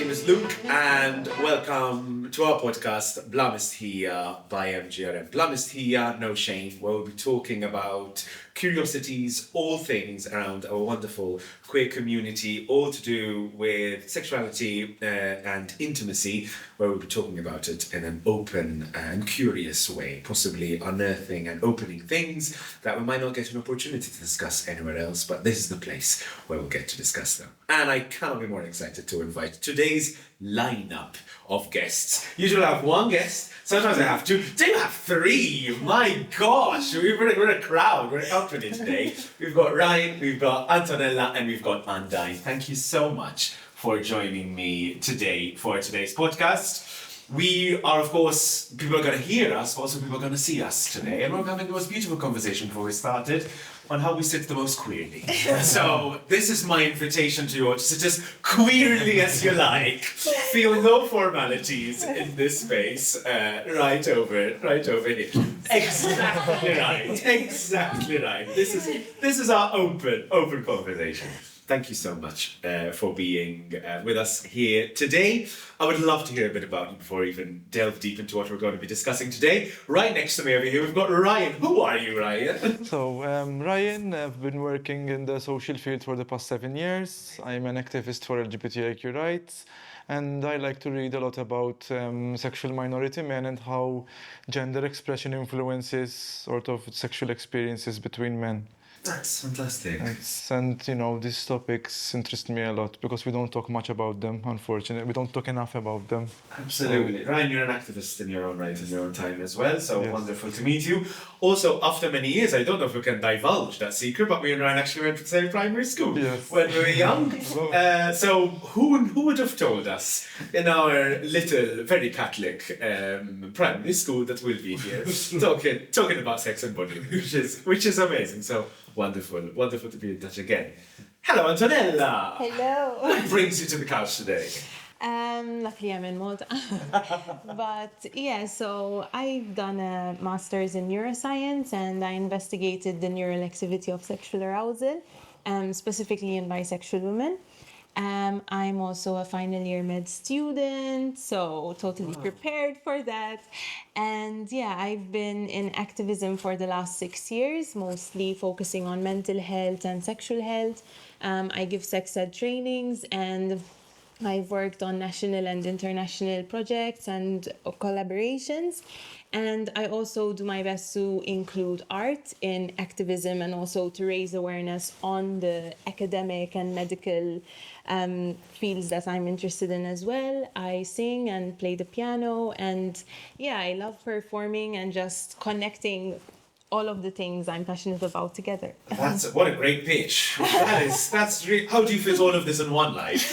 name is Luke, and welcome to our podcast, Mistħija by MGRM. Mistħija, no shame, where we'll be talking about curiosities, all things around our wonderful queer community, all to do with sexuality and intimacy, where we'll be talking about it in an open and curious way, possibly unearthing and opening things that we might not get an opportunity to discuss anywhere else, but this is the place where we'll get to discuss them. And I cannot be more excited to invite today's lineup of guests. Usually I have one guest, sometimes I have two, today I have three. My gosh, we're a crowd, we're a company today. We've got Ryan, we've got Antonella, and we've got Undine. Thank you so much for joining me today for today's podcast. We are, of course, people are going to hear us, but also people are going to see us today. And we're having the most beautiful conversation before we started on how we sit the most queerly. So this is my invitation to you all to sit as queerly as you like. Feel no formalities in this space. Right over here. Exactly right. This is our open conversation. Thank you so much for being with us here today. I would love to hear a bit about you before we even delve deep into what we're going to be discussing today. Right next to me over here, we've got Ryan. Who are you, Ryan? So, Ryan, I've been working in the social field for the past 7 years. I'm an activist for LGBTIQ rights, and I like to read a lot about sexual minority men and how gender expression influences sort of sexual experiences between men. That's fantastic. And these topics interest me a lot because we don't talk much about them, unfortunately. We don't talk enough about them. Absolutely. Ryan, you're an activist in your own right, in your own time as well, so yes. Wonderful to meet you. Also, after many years, I don't know if we can divulge that secret, but me and Ryan actually went to the same primary school when we were young. So who would have told us in our little, very Catholic primary school that we'll be here talking about sex and body, which is amazing. So wonderful to be in touch again. Hello, Antonella. Hello. What brings you to the couch today? Luckily I'm in Malta. But yeah, so I've done a master's in neuroscience and I investigated the neural activity of sexual arousal, specifically in bisexual women. I'm also a final year med student, so totally prepared for that. And yeah, I've been in activism for the last 6 years, mostly focusing on mental health and sexual health. I give sex ed trainings and I've worked on national and international projects and collaborations. And I also do my best to include art in activism and also to raise awareness on the academic and medical fields that I'm interested in as well. I sing and play the piano, and yeah, I love performing and just connecting all of the things I'm passionate about together. What a great pitch. That's really, how do you fit all of this in one life?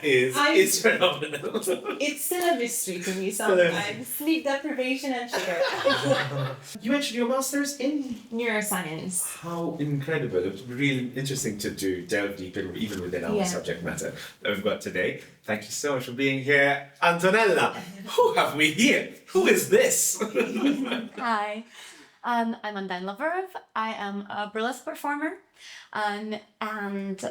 It's phenomenal. It's still a mystery to me sometimes. Sleep deprivation and sugar. You mentioned your master's in Neuroscience. how incredible. It would be really interesting to delve deep in, even within our subject matter that we've got today. Thank you so much for being here. Antonella, who have we here? Who is this? Hi, I'm Undine LaVerve. I am a burlesque performer. And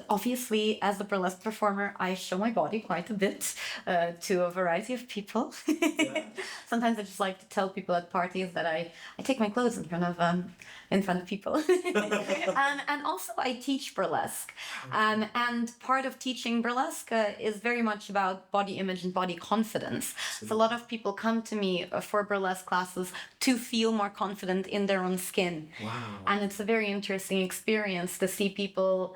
obviously, as a burlesque performer, I show my body quite a bit to a variety of people. Sometimes I just like to tell people at parties that I take my clothes in front of people. And also I teach burlesque. And part of teaching burlesque is very much about body image and body confidence. So a lot of people come to me for burlesque classes to feel more confident in their own skin. Wow. And it's a very interesting experience to see people,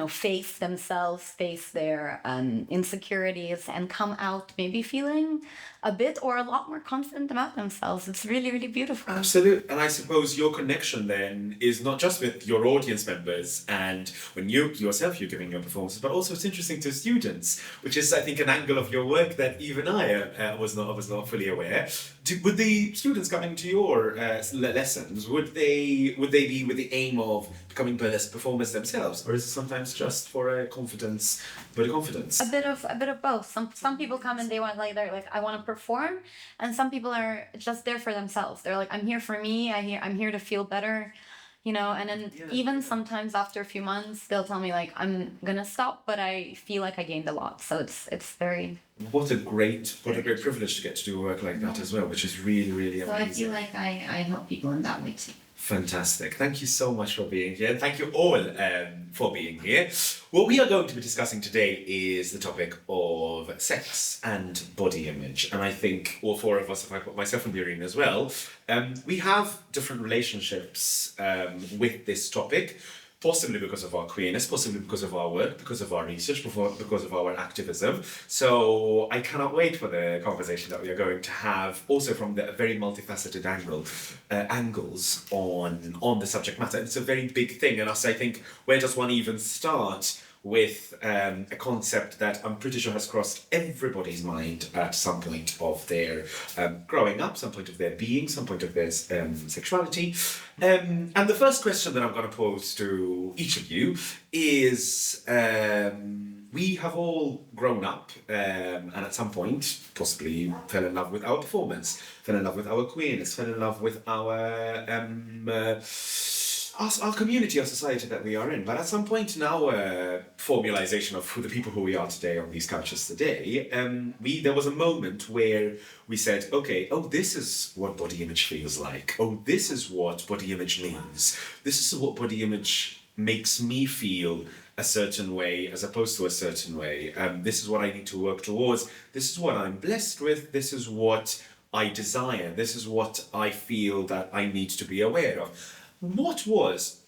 face themselves, face their insecurities, and come out maybe feeling a bit or a lot more confident about themselves. It's really, really beautiful. Absolutely. And I suppose your connection then is not just with your audience members and when you're giving your performances, but also it's interesting to students, which is, I think, an angle of your work that even I was not fully aware. Would the students coming to your lessons, would they be with the aim of becoming burlesque performers themselves, or is it sometimes just for a confidence? A bit of both. Some people come and they're like I want to perform, and some people are just there for themselves. They're like, I'm here for me. I'm here to feel better. you know, and then even sometimes after a few months, they'll tell me like, I'm gonna stop, but I feel like I gained a lot. So it's very... What a great privilege to get to do work like that as well, which is really, really So amazing. I feel like I help people in that way too. Fantastic. Thank you so much for being here. And thank you all for being here. What we are going to be discussing today is the topic of sex and body image. And I think all four of us, if I put myself in the arena as well, we have different relationships with this topic. Possibly because of our queerness, possibly because of our work, because of our research, because of our activism. So I cannot wait for the conversation that we are going to have, also from the very multifaceted angles on the subject matter. It's a very big thing, and I think where does one even start with a concept that I'm pretty sure has crossed everybody's mind at some point of their growing up, some point of their being, some point of their sexuality. And the first question that I'm going to pose to each of you is, we have all grown up and at some point possibly fell in love with our performance, fell in love with our queerness, fell in love with our community, our society that we are in. But at some point in our formalization of who the people who we are today on these couches today, there was a moment where we said, okay, oh, this is what body image feels like. Oh, this is what body image means. This is what body image makes me feel a certain way as opposed to a certain way. This is what I need to work towards. This is what I'm blessed with. This is what I desire. This is what I feel that I need to be aware of. What was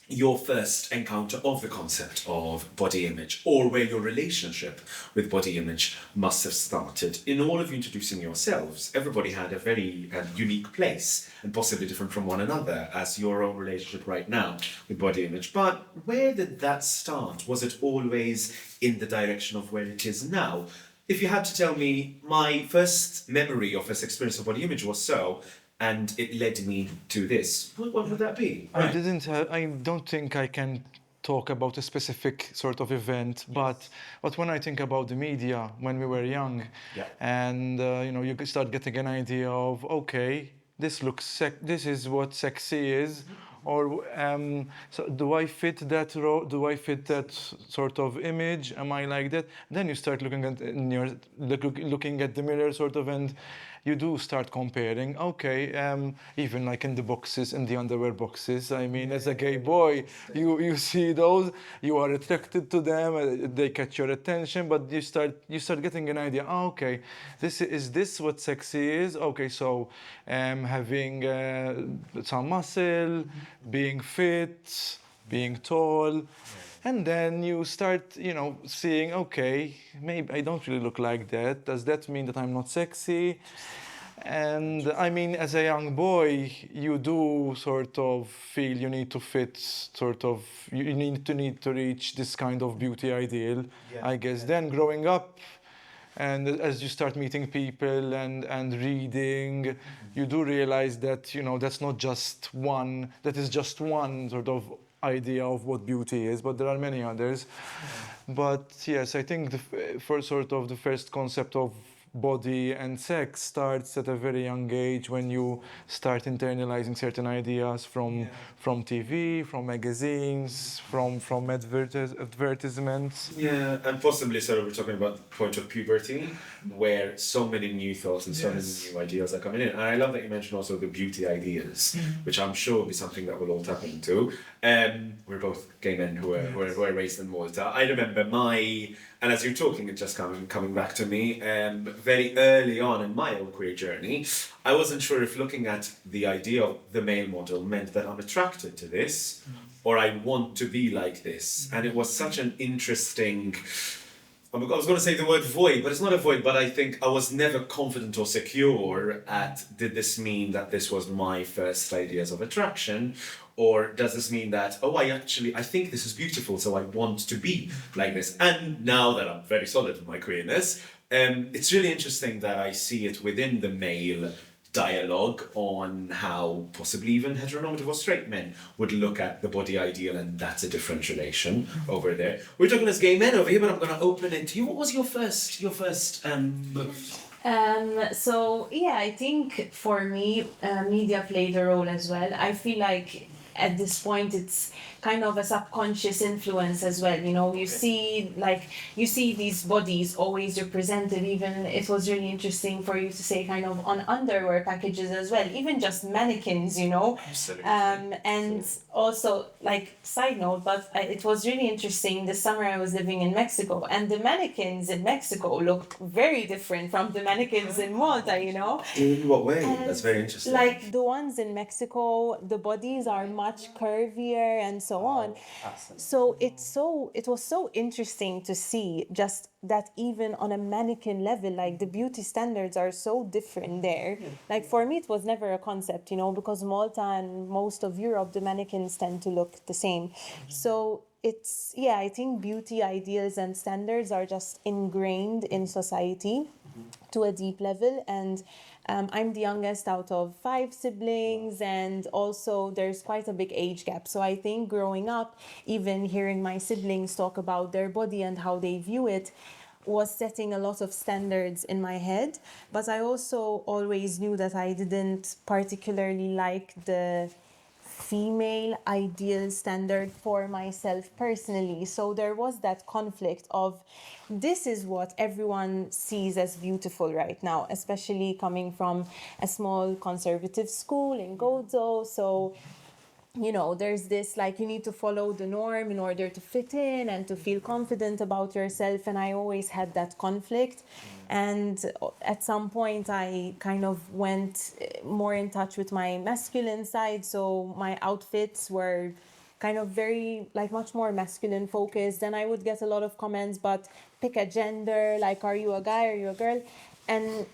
your first encounter of the concept of body image, or where your relationship with body image must have started? In all of you introducing yourselves, everybody had a very unique place and possibly different from one another as your own relationship right now with body image. But where did that start? Was it always in the direction of where it is now? If you had to tell me, my first memory of this experience of body image was so, and it led me to this, what would that be? I don't think I can talk about a specific sort of event, but when I think about the media when we were young, and you start getting an idea of, okay, this is what sexy is, or so do I fit that role? Do I fit that sort of image? Am I like that? Then you start looking at looking at the mirror, sort of, and you do start comparing. Okay, even like in the boxes, in the underwear boxes. I mean, as a gay boy, you see those, you are attracted to them, they catch your attention, but you start getting an idea. Oh, okay, is this what sexy is? Okay, so having some muscle, being fit, being tall. And then you start, seeing, okay, maybe I don't really look like that. Does that mean that I'm not sexy? And I mean, as a young boy, you do sort of feel you need to fit, you need to reach this kind of beauty ideal, I guess. Then growing up, and as you start meeting people and reading, you do realize that, that's not just one, that is just one sort of idea of what beauty is, but there are many others. But yes, I think the first concept of body and sex starts at a very young age, when you start internalizing certain ideas from TV, from magazines, from advertisements. Yeah, and possibly we're talking about the point of puberty, where so many new thoughts and so many new ideas are coming in. And I love that you mentioned also the beauty ideas, which I'm sure will be something that we'll all tap into. We're both gay men who were raised in Malta. I remember and as you're talking, it's just coming back to me, very early on in my own queer journey, I wasn't sure if looking at the idea of the male model meant that I'm attracted to this, or I want to be like this. And it was such an interesting, I was going to say the word void, but it's not a void, but I think I was never confident or secure at, did this mean that this was my first ideas of attraction? Or does this mean that, I think this is beautiful, so I want to be like this? And now that I'm very solid in my queerness, it's really interesting that I see it within the male dialogue on how possibly even heteronormative or straight men would look at the body ideal, and that's a different relation over there. We're talking as gay men over here, but I'm going to open it to you. What was your first I think for me, media played a role as well. I feel like at this point it's kind of a subconscious influence as well. You see these bodies always represented. Even it was really interesting for you to say kind of on underwear packages as well, even just mannequins. Absolutely. And also, like, side note, but it was really interesting. This summer I was living in Mexico, and the mannequins in Mexico look very different from the mannequins in Malta. In what way? And That's very interesting. like the ones in Mexico, the bodies are much curvier and so on. So it was so interesting to see just that even on a mannequin level, like the beauty standards are so different there. Like for me, it was never a concept, because Malta and most of Europe, the mannequins tend to look the same. So I think beauty ideals and standards are just ingrained in society to a deep level. And I'm the youngest out of 5 siblings, and also there's quite a big age gap. So I think growing up, even hearing my siblings talk about their body and how they view it, was setting a lot of standards in my head. But I also always knew that I didn't particularly like the female ideal standard for myself personally. So there was that conflict of, this is what everyone sees as beautiful right now, especially coming from a small conservative school in Gozo. So there's this, like, you need to follow the norm in order to fit in and to feel confident about yourself. And I always had that conflict. And at some point, I kind of went more in touch with my masculine side. So my outfits were kind of very, like, much more masculine focused. And I would get a lot of comments, but pick a gender, like, are you a guy, are you a girl? And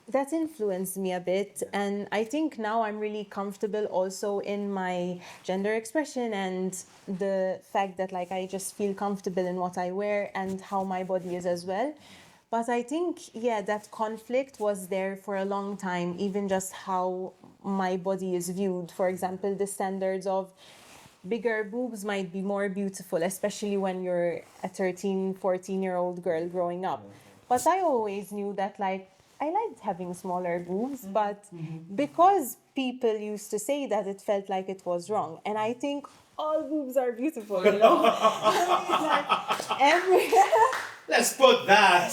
that influenced me a bit. And I think now I'm really comfortable also in my gender expression and the fact that, like, I just feel comfortable in what I wear and how my body is as well. But I think, that conflict was there for a long time, even just how my body is viewed. For example, the standards of bigger boobs might be more beautiful, especially when you're a 13, 14-year-old girl growing up. But I always knew that, like, I liked having smaller boobs, but because people used to say that, it felt like it was wrong. And I think all boobs are beautiful, Let's put that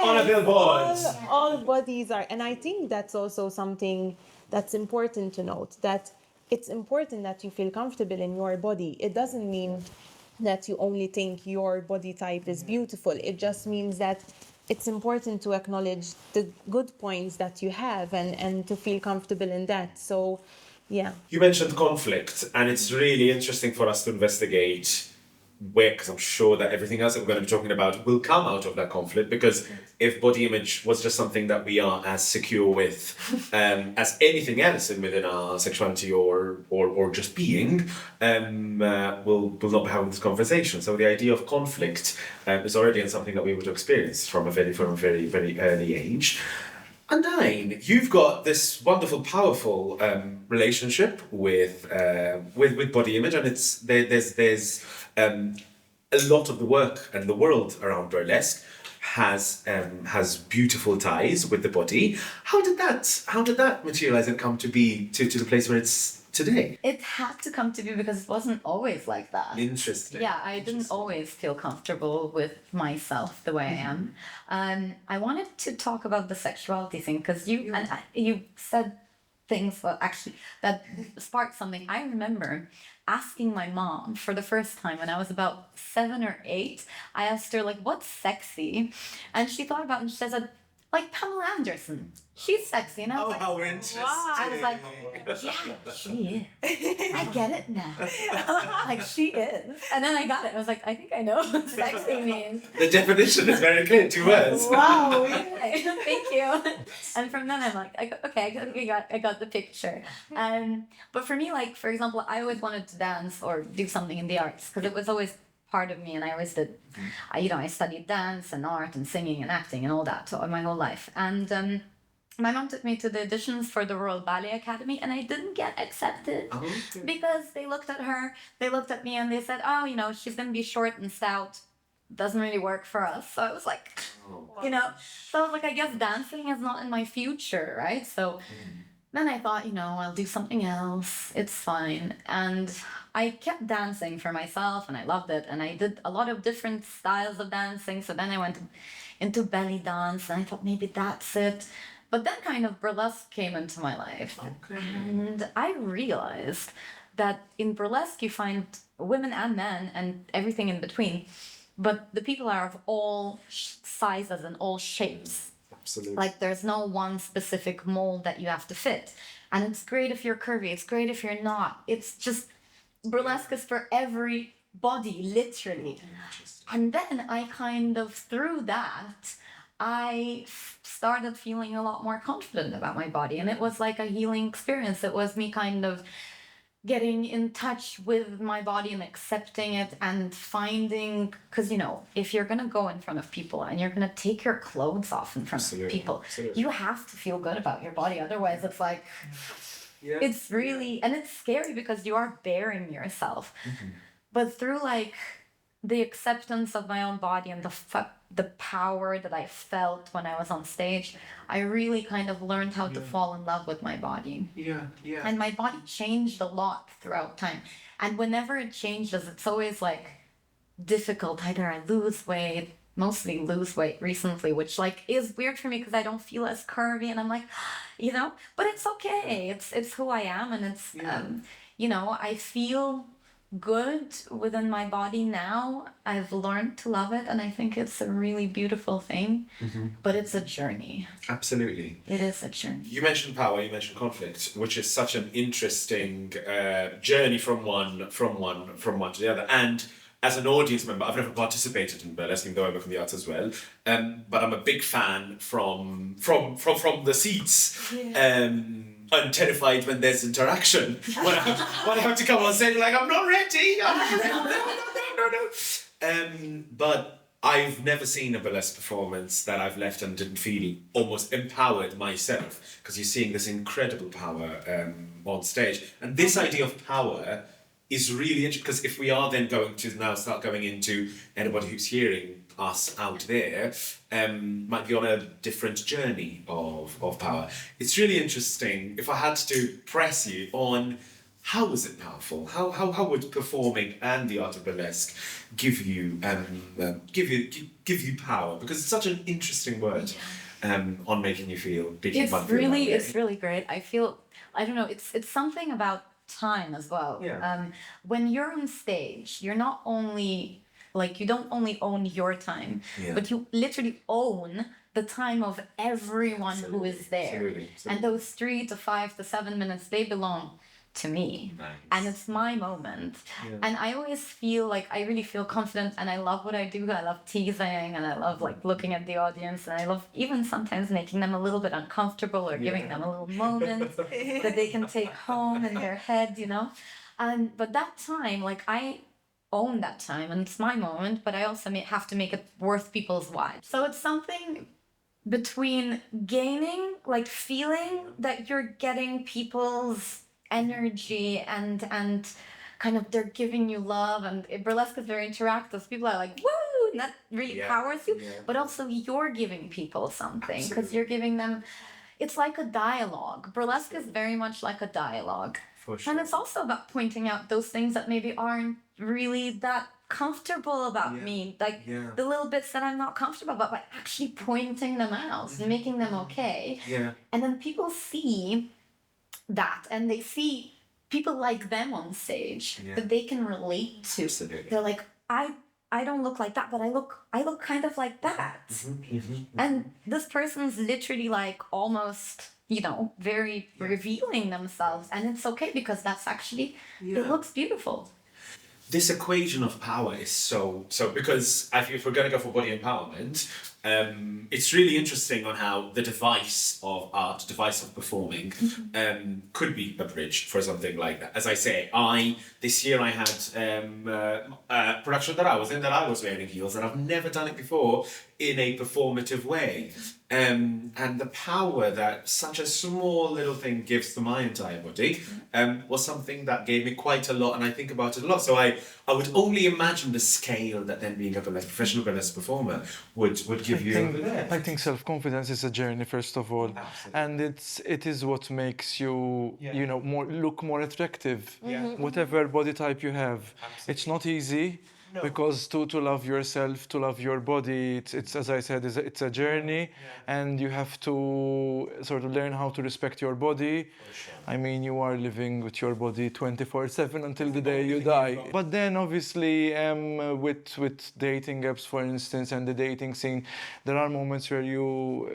on a billboard. All bodies are. And I think that's also something that's important to note, that it's important that you feel comfortable in your body. It doesn't mean that you only think your body type is beautiful. It just means that it's important to acknowledge the good points that you have and to feel comfortable in that. So, yeah. You mentioned conflict, and it's really interesting for us to investigate where, because I'm sure that everything else that we're going to be talking about will come out of that conflict, because if body image was just something that we are as secure with as anything else within our sexuality or just being, we'll not be having this conversation. So the idea of conflict is already something that we would experience from a very very early age. Undine, you've got this wonderful, powerful relationship with body image, and there's a lot of the work and the world around burlesque has beautiful ties with the body. How did that materialize and come to be to the place where it's today? It had to come to be because it wasn't always like that. Interesting. Yeah, I didn't always feel comfortable with myself the way I am. I wanted to talk about the sexuality thing because you said things that sparked something. I remember asking my mom for the first time when I was about 7 or 8. I asked her, like, what's sexy? And she thought about it and she said, like, Pamela Anderson. She's sexy. And I was like, how interesting. I was like, yeah, she is. I get it now. Like, she is. And then I got it. I was like, I think I know what sexy means. The definition is very clear, 2 words. Wow. Thank you. And from then I'm like, I got the picture. But for me, like, for example, I always wanted to dance or do something in the arts because it was always part of me, and I always did. I studied dance and art and singing and acting and all that my whole life. And my mom took me to the auditions for the Royal Ballet Academy, and I didn't get accepted because they looked at her, they looked at me, and they said, "Oh, she's gonna be short and stout. Doesn't really work for us." So I was like, so I was like, I guess dancing is not in my future, right? So Then I thought, I'll do something else. It's fine. And I kept dancing for myself and I loved it. And I did a lot of different styles of dancing. So then I went into belly dance and I thought maybe that's it. But then kind of burlesque came into my life. Okay. And I realized that in burlesque you find women and men and everything in between. But the people are of all sizes and all shapes. Absolutely. Like there's no one specific mold that you have to fit. And it's great if you're curvy, it's great if you're not. It's just burlesque is for every body, literally. And then I kind of, through that, I started feeling a lot more confident about my body. And it was like a healing experience. It was me kind of getting in touch with my body and accepting it and finding, because if you're gonna go in front of people and you're gonna take your clothes off in front of people, you have to feel good about your body. Otherwise it's like it's really, and it's scary because you are bearing yourself. But through like the acceptance of my own body and the power that I felt when I was on stage, I really kind of learned how to fall in love with my body. And my body changed a lot throughout time. And whenever it changes, it's always like difficult. Either I lose weight, mostly lose weight recently, which like is weird for me because I don't feel as curvy and I'm like, but it's okay. It's who I am. And it's, I feel good within my body now. I've learned to love it and I think it's a really beautiful thing. But it's a journey. Absolutely. It is a journey. You mentioned power, you mentioned conflict, which is such an interesting journey from one to the other. And as an audience member, I've never participated in burlesque, even though I work in the arts as well. But I'm a big fan from the seats. I'm terrified when there's interaction. When I have to come on stage, like, I'm not ready. No. But I've never seen a burlesque performance that I've left and didn't feel almost empowered myself, because you're seeing this incredible power on stage. And this idea of power is really interesting, because if we are then going to now start going into anybody who's hearing us out there, might be on a different journey of power. It's really interesting. If I had to press you on how is it powerful, how would performing and the art of burlesque give you power? Because it's such an interesting word on making you feel big. It's really great. I don't know, it's something about time as well. When you're on stage, you're not only like, you don't only own your time, but you literally own the time of everyone who is there. Absolutely. And those 3 to 5 to 7 minutes, they belong to me. Nice. And it's my moment. And I always feel like I really feel confident and I love what I do. I love teasing and I love like looking at the audience, and I love even sometimes making them a little bit uncomfortable or giving them a little moment that they can take home in their head, but that time, like, I own that time and it's my moment, but I also have to make it worth people's while. So it's something between gaining, like feeling that you're getting people's energy and kind of they're giving you love, and burlesque is very interactive. People are like, woo, and that really powers you, but also you're giving people something because you're giving them, it's like a dialogue. Burlesque is very much like a dialogue. For sure. And it's also about pointing out those things that maybe aren't really that comfortable about me, like the little bits that I'm not comfortable about, but actually pointing them out and making them okay. And then people see that and they see people like them on stage that they can relate to. Absolutely. They're like, I don't look like that, but I look kind of like that. And this person's literally like almost, very revealing themselves, and it's okay because that's actually, it looks beautiful. This equation of power is so because if we're going to go for body empowerment, it's really interesting on how the device of art, device of performing, could be a bridge for something like that. As I say, this year I had a production that I was in that I was wearing heels, and I've never done it before in a performative way. and the power that such a small little thing gives to my entire body was something that gave me quite a lot, and I think about it a lot. So I would only imagine the scale that then being a professional burlesque performer would give you. I think self-confidence is a journey, first of all. Absolutely. And it is what makes you, you know, look more attractive. Whatever body type you have. It's not easy. No. Because to love yourself, to love your body, it's as I said, it's a journey, and you have to sort of learn how to respect your body. Sure. I mean, you are living with your body 24/7 until the day you die. But then, obviously, with dating apps, for instance, and the dating scene, there are moments where you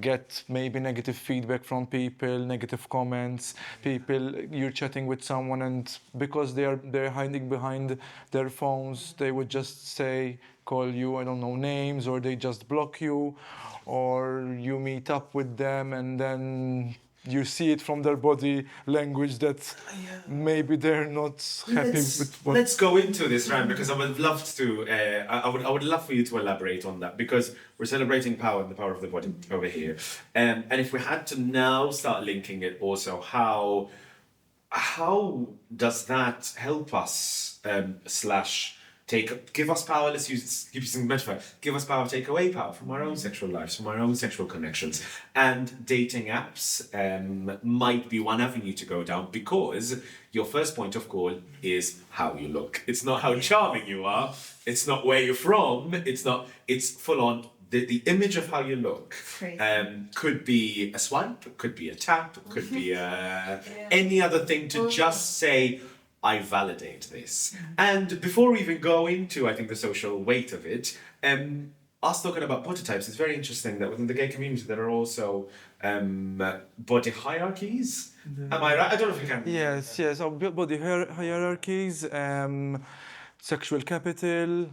get maybe negative feedback from people, negative comments. People, you're chatting with someone, and because they're hiding behind their phones, they would just say, call you, I don't know, names, or they just block you, or you meet up with them and then you see it from their body language that maybe they're not happy with what... Let's go into this, Ryan, because I would love to. I would love for you to elaborate on that, because we're celebrating power and the power of the body over here, and if we had to now start linking it, also how does that help us give us power, let's use some metaphor, give us power, take away power from our own sexual lives, from our own sexual connections. And dating apps might be one avenue to go down, because your first point of call is how you look. It's not how charming you are, it's not where you're from, it's full on. The image of how you look could be a swipe, could be a tap, could be any other thing to just say, I validate this. And before we even go into, I think, the social weight of it, us talking about body types, it's very interesting that within the gay community there are also body hierarchies. Am I right? I don't know if you can. Yes. So body hierarchies, sexual capital.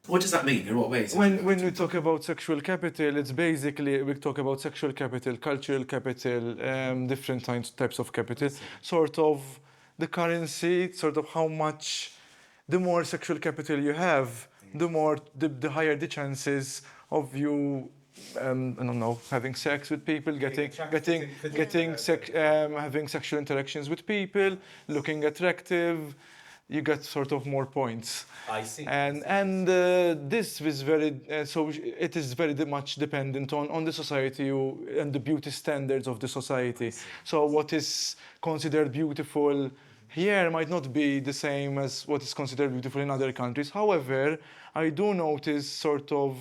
What does that mean? In what ways? When we talk about sexual capital, it's basically, we talk about sexual capital, cultural capital, different types of capital, sort of the currency, sort of how much, the more sexual capital you have, the higher the chances of you, I don't know, having sex with people, having sexual interactions with people, looking attractive. You get sort of more points. I see. And this is very, so it is very much dependent on the society and the beauty standards of the society. So what is considered beautiful here might not be the same as what is considered beautiful in other countries. However, I do notice sort of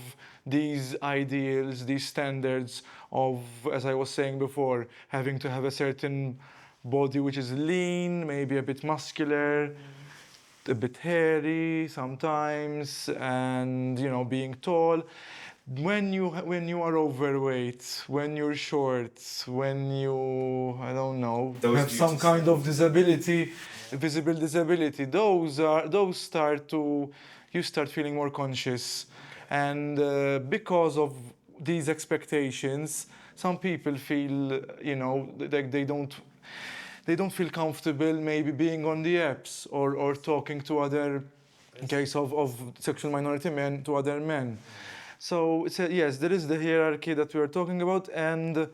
these ideals, these standards of, as I was saying before, having to have a certain body which is lean, maybe a bit muscular, a bit hairy sometimes, and being tall. When you are overweight, when you're short, when you, I don't know, have some kind of disability, visible disability, you start feeling more conscious. And because of these expectations, some people feel, like they don't feel comfortable maybe being on the apps or talking to other, in case of sexual minority men, to other men. So yes, there is the hierarchy that we are talking about, and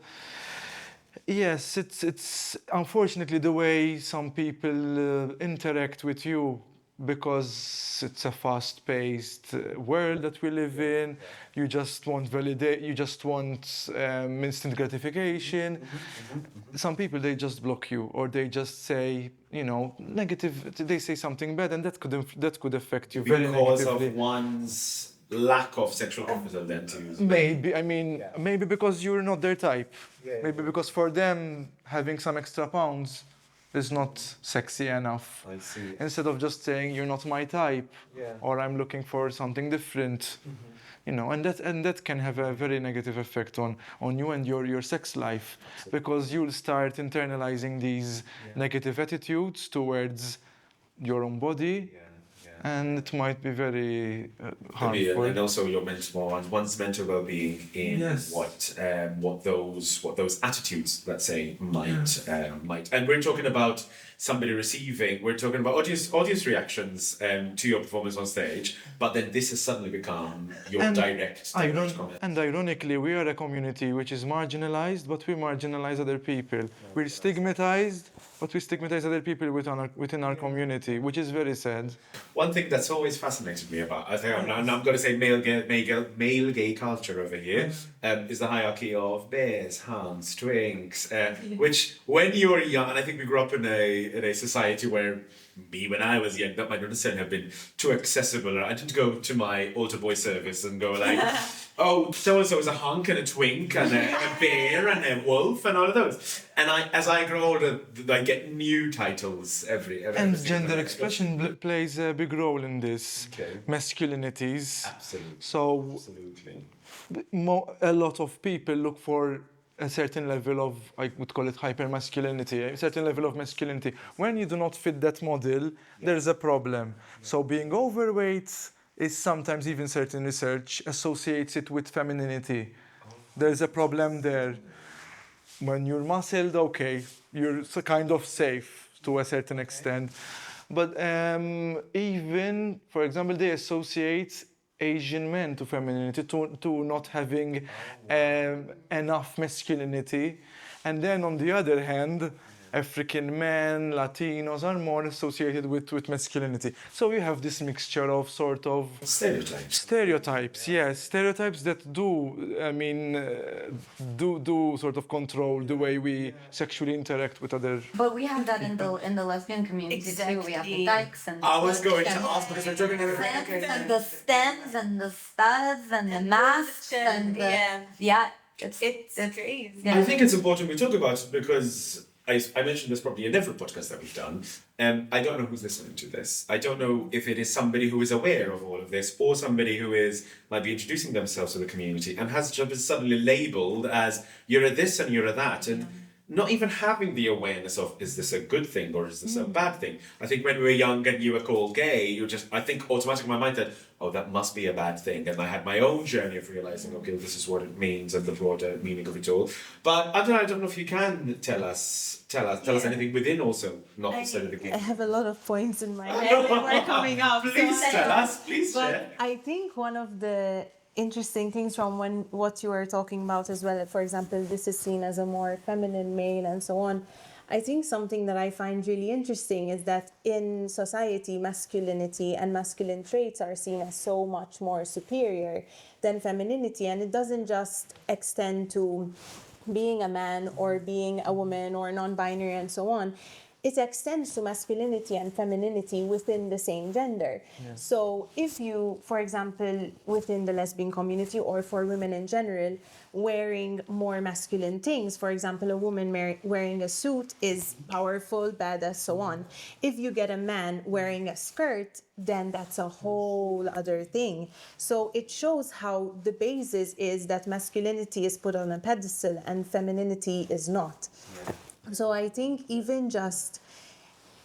yes, it's unfortunately the way some people interact with you, because it's a fast-paced world that we live in. You just want you just want instant gratification. Some people, they just block you, or they just say, negative. They say something bad, and that could affect you very negatively. Because of one's lack of sexual capital, then too. Maybe, maybe because you're not their type. Maybe because for them, having some extra pounds is not sexy enough. I see. Instead of just saying you're not my type, or I'm looking for something different, and that can have a very negative effect on you and your sex life. Absolutely. Because you'll start internalizing these negative attitudes towards your own body, and it might be very And harmful. also your one's mental well-being in Yes. what those attitudes, let's say, might. And we're talking about somebody receiving. We're talking about audience reactions to your performance on stage. But then this has suddenly become your direct comment. And ironically, we are a community which is marginalized, but we marginalize other people. We're stigmatized, but we stigmatize other people within our community, which is very sad. One thing that's always fascinated me about, I think, and I'm going to say male gay culture over here, is the hierarchy of beers, hands, drinks, which when you were young, and I think we grew up in a society where when I was young, that might not necessarily have been too accessible. I didn't go to my altar boy service and go like, oh, so-and-so is a hunk and a twink and a bear and a wolf and all of those. And as I grow older, I get new titles every And single gender night. expression plays a big role in this. Okay. Masculinities. Absolutely. So Absolutely. a lot of people look for a certain level of, I would call it hypermasculinity, a certain level of masculinity. When you do not fit that model, there's a problem. So being overweight is sometimes, even certain research associates it with femininity. There's a problem there. When you're muscled, okay, you're kind of safe to a certain extent. But even, for example, they associate Asian men to femininity, to not having enough masculinity. And then on the other hand, African men, Latinos are more associated with masculinity. So you have this mixture of sort of stereotypes, yes, stereotypes that do sort of control the way we sexually interact with other. But we have that in the lesbian community too. We have the dykes and the I was going to and ask because we're talking about and the stems and the studs and the masks and the it's crazy. I think it's important we talk about it because I mentioned this probably in every podcast that we've done. I don't know who's listening to this. I don't know if it is somebody who is aware of all of this or somebody who might be introducing themselves to the community and has just been suddenly labelled as you're a this and you're a that. And not even having the awareness of, is this a good thing or is this a bad thing? I think when we were young and you were called gay, I think automatically my mind said, oh, that must be a bad thing. And I had my own journey of realizing, okay, this is what it means and the broader meaning of it all. But I don't know if you can tell us anything within also, not necessarily the gay. I have a lot of points in my head that were coming up. Please tell us, please But share. I think one of the interesting things from what you were talking about as well, for example, this is seen as a more feminine male and so on. I think something that I find really interesting is that in society, masculinity and masculine traits are seen as so much more superior than femininity. And it doesn't just extend to being a man or being a woman or non-binary and so on. It extends to masculinity and femininity within the same gender. Yeah. So if you, for example, within the lesbian community or for women in general, wearing more masculine things, for example, a woman wearing a suit is powerful, badass, so on. If you get a man wearing a skirt, then that's a whole other thing. So it shows how the basis is that masculinity is put on a pedestal and femininity is not. Yeah. So I think even just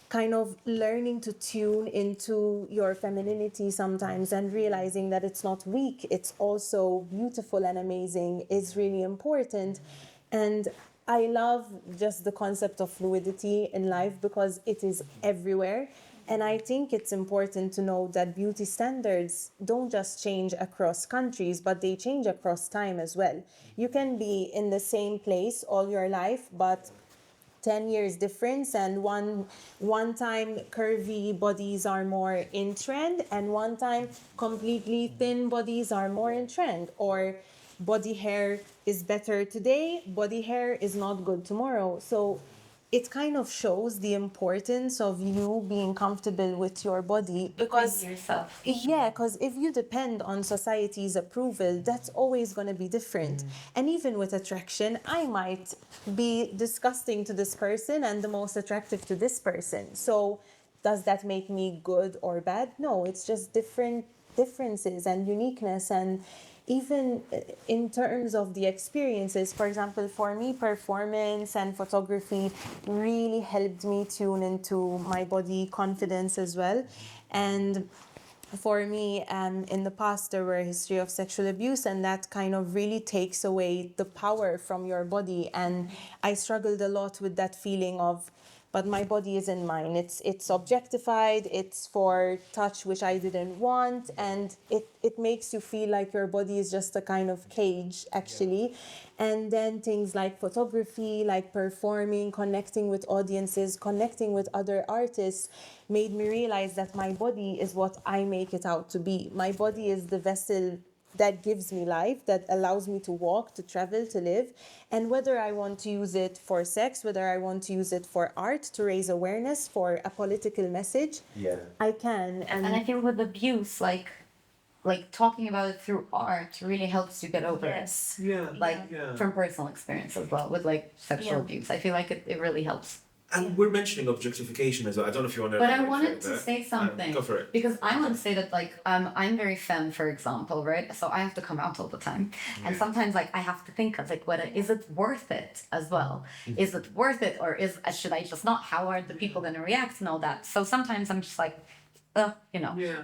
kind of learning to tune into your femininity sometimes and realizing that it's not weak, it's also beautiful and amazing is really important. And I love just the concept of fluidity in life because it is everywhere. And I think it's important to know that beauty standards don't just change across countries, but they change across time as well. You can be in the same place all your life, but 10 years difference, and one time curvy bodies are more in trend and one time completely thin bodies are more in trend, or body hair is better today, body hair is not good tomorrow. So it kind of shows the importance of you being comfortable with your body, because yourself. Yeah, because if you depend on society's approval, that's always going to be different. And even with attraction, I might be disgusting to this person and the most attractive to this person. So does that make me good or bad? No, it's just differences and uniqueness. And even in terms of the experiences, for example, for me, performance and photography really helped me tune into my body confidence as well. And for me, in the past, there were a history of sexual abuse, and that kind of really takes away the power from your body. And I struggled a lot with that feeling of, but my body isn't mine. It's objectified. It's for touch, which I didn't want, and it makes you feel like your body is just a kind of cage, actually. And then things like photography, like performing, connecting with audiences, connecting with other artists, made me realize that my body is what I make it out to be. My body is the vessel that gives me life, that allows me to walk, to travel, to live. And whether I want to use it for sex, whether I want to use it for art, to raise awareness, for a political message, I can. And I feel with abuse, like talking about it through art really helps you get over it. From personal experience as well with like sexual abuse. I feel like it really helps. And we're mentioning objectification as well. I don't know if you want to. But I wanted to say something. Go for it. Because I want to say that, like, I'm very femme, for example, right? So I have to come out all the time. And sometimes, like, I have to think of, like, is it worth it as well? Is it worth it? Or should I just not? How are the people going to react and all that? So sometimes I'm just like,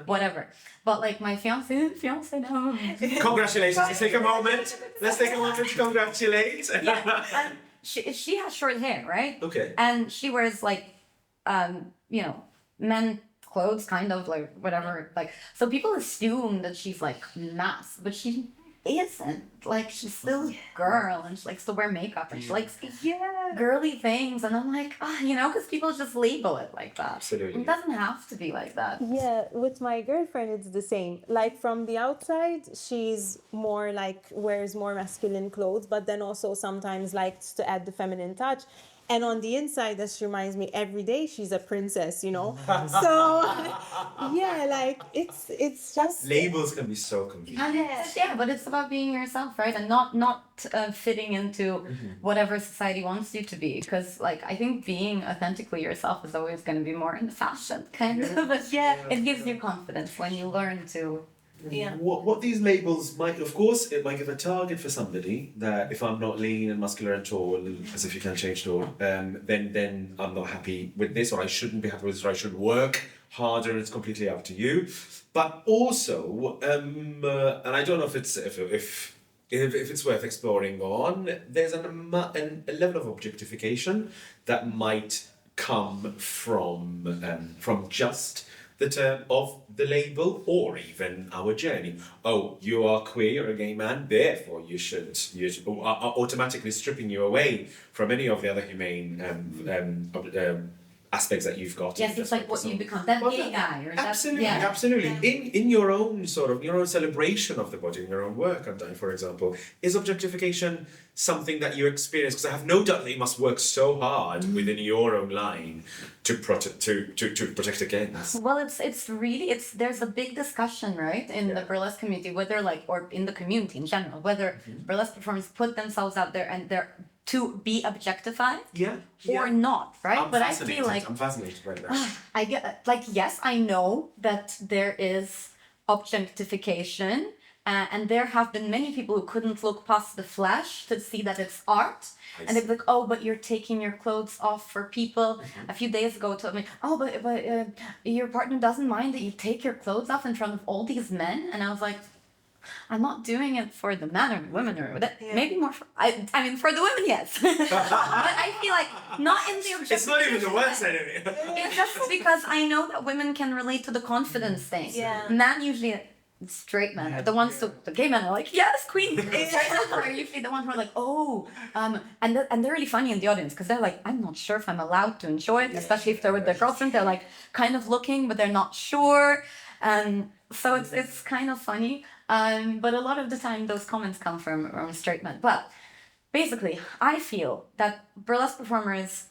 whatever. But, like, my fiance, no. Congratulations. Let's take a moment. Let's take a moment to congratulate. And she has short hair, right? Okay. And she wears like, men clothes, kind of like whatever. Like, so people assume that she's like mass, but she isn't. Like, she's still a girl, and she likes to wear makeup, and she likes girly things. And I'm like, because people just label it like that. Absolutely. It doesn't have to be like that. Yeah, with my girlfriend, it's the same. Like, from the outside, she's more like, wears more masculine clothes, but then also sometimes likes to add the feminine touch. And on the inside, this reminds me, every day she's a princess, So, like, it's just... Labels can be so confusing. But it's about being yourself, right? And not fitting into whatever society wants you to be. Because, like, I think being authentically yourself is always going to be more in the fashion, kind of. But it gives you confidence when you learn to... What these labels might, of course, it might give a target for somebody that if I'm not lean and muscular and tall, as if you can change tall, then I'm not happy with this, or I shouldn't be happy with this, or I should work harder, and it's completely up to you. But also, and I don't know if it's worth exploring on, there's a level of objectification that might come from just the term of the label, or even our journey. Oh, you are queer, you're a gay man, therefore you should automatically stripping you away from any of the other humane aspects that you've got. Yes, it's like what you become, that gay guy. Or absolutely, absolutely. In your own your own celebration of the body, in your own work, Undine, for example, is objectification something that you experience? Because I have no doubt that you must work so hard within your own line to protect against. Well, it's really there's a big discussion, right, in the burlesque community, whether or in the community in general, whether burlesque performers put themselves out there and they're to be objectified or not, right? I'm fascinated by that. I get, yes, I know that there is objectification, and there have been many people who couldn't look past the flesh to see that it's art. And they'd be like, oh, but you're taking your clothes off for people. A few days ago told me, oh, but your partner doesn't mind that you take your clothes off in front of all these men. And I was like, I'm not doing it for the men or the women, or that. Maybe more for, I mean, for the women, yes. But I feel like not in the objectification. It's not even the one side of it. It's just because I know that women can relate to the confidence thing. Yeah. Men usually, straight men are the ones the gay men are like, yes, queen. Are usually the ones who are like, oh, and they're really funny in the audience, because they're like, I'm not sure if I'm allowed to enjoy it, especially if they're with their girlfriend. They're like kind of looking, but they're not sure. So it's kind of funny. But a lot of the time those comments come from straight men. But basically, I feel that burlesque performers,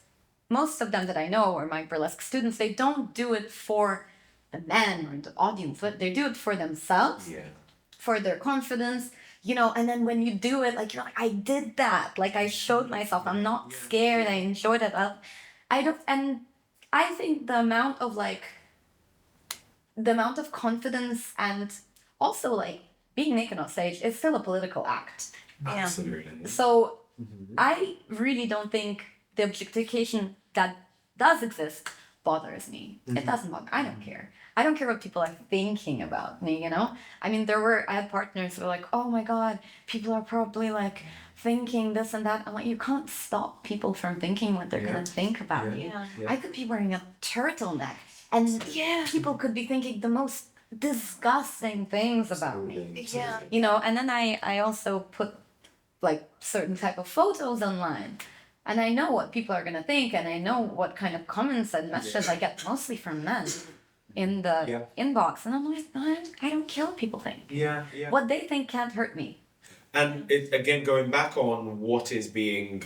most of them that I know, or my burlesque students, they don't do it for the men or the audience, but they do it for themselves, for their confidence, and then when you do it, like, you're like, I did that, like, I showed myself, I'm not scared, I enjoyed it. And I think the amount of confidence and also, like, being naked on stage is still a political act. Absolutely. So I really don't think the objectification that does exist bothers me. It doesn't bother. I don't care. I don't care what people are thinking about me, you know? I mean, I had partners who were like, oh my God, people are probably like thinking this and that. I'm like, you can't stop people from thinking what they're going to think about you. I could be wearing a turtleneck and people could be thinking the most disgusting things about me. You know, and then I also put like certain type of photos online. And I know what people are going to think, and I know what kind of comments and messages I get, mostly from men, in the inbox. And I'm like, I don't care what people think. What they think can't hurt me. And again, going back on what is being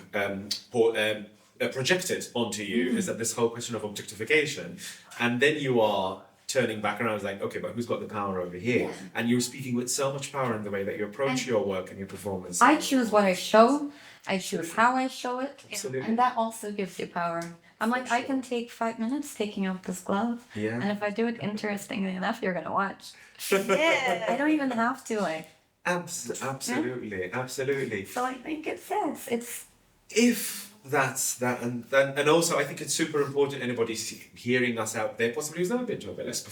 projected onto you, is that this whole question of objectification. And then you are turning back around, like, okay, but who's got the power over here? And you're speaking with so much power in the way that you approach your work and your performance. I choose what I show. I choose how I show it. Absolutely. And that also gives you power. I'm like, I can take 5 minutes taking off this glove. And if I do it interestingly enough, you're going to watch. I don't even have to, like. Absolutely. So I think it says it's. If that's that, and also I think it's super important. Anybody hearing us out there, possibly who's never been to a burlesque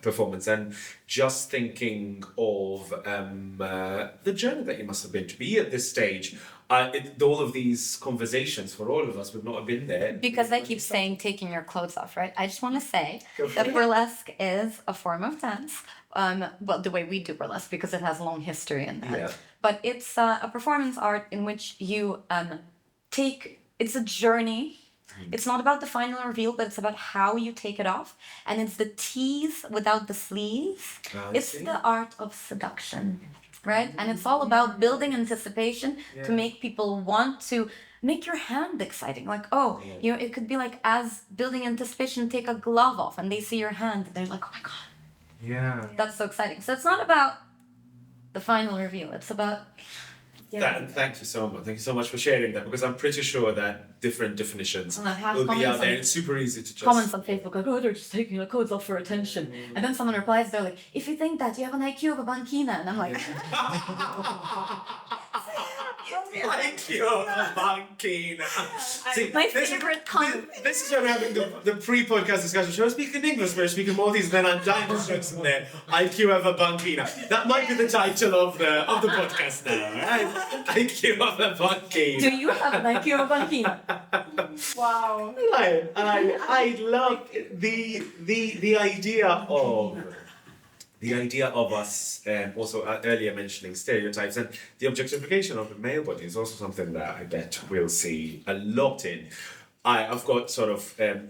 performance, and just thinking of the journey that you must have been to be at this stage. All of these conversations for all of us would not have been there. Because I keep saying taking your clothes off, right? I just want to say that burlesque is a form of dance. Well, the way we do burlesque, because it has a long history in that. But it's a performance art in which you it's a journey. It's not about the final reveal, but it's about how you take it off. And it's the tease without the sleeves. It's the art of seduction, right? And it's all about building anticipation to make people want to make your hand exciting. Like, you know, it could be like, as building anticipation, take a glove off and they see your hand. They're like, oh my God. That's so exciting. So it's not about the final reveal. It's about... Thank you so much. Thank you so much for sharing that, because I'm pretty sure that different definitions will be out there. It's super easy to just... Comments on Facebook like, oh, they're just taking their clothes off for attention. And then someone replies, they're like, if you think that, you have an IQ of a bankina. And I'm like... IQ of a bankina. See, my favorite comment. This is where we're having the pre-podcast discussion. Should I speak in English? We're speaking Maltese, then I'm dying jokes in there. IQ of a bankina. That might be the title of the podcast now, right? IQ of a bankina. Do you have an IQ of a bankina? Wow. I love the idea of us, also earlier mentioning stereotypes, and the objectification of the male body is also something that I bet we'll see a lot in. I've got sort of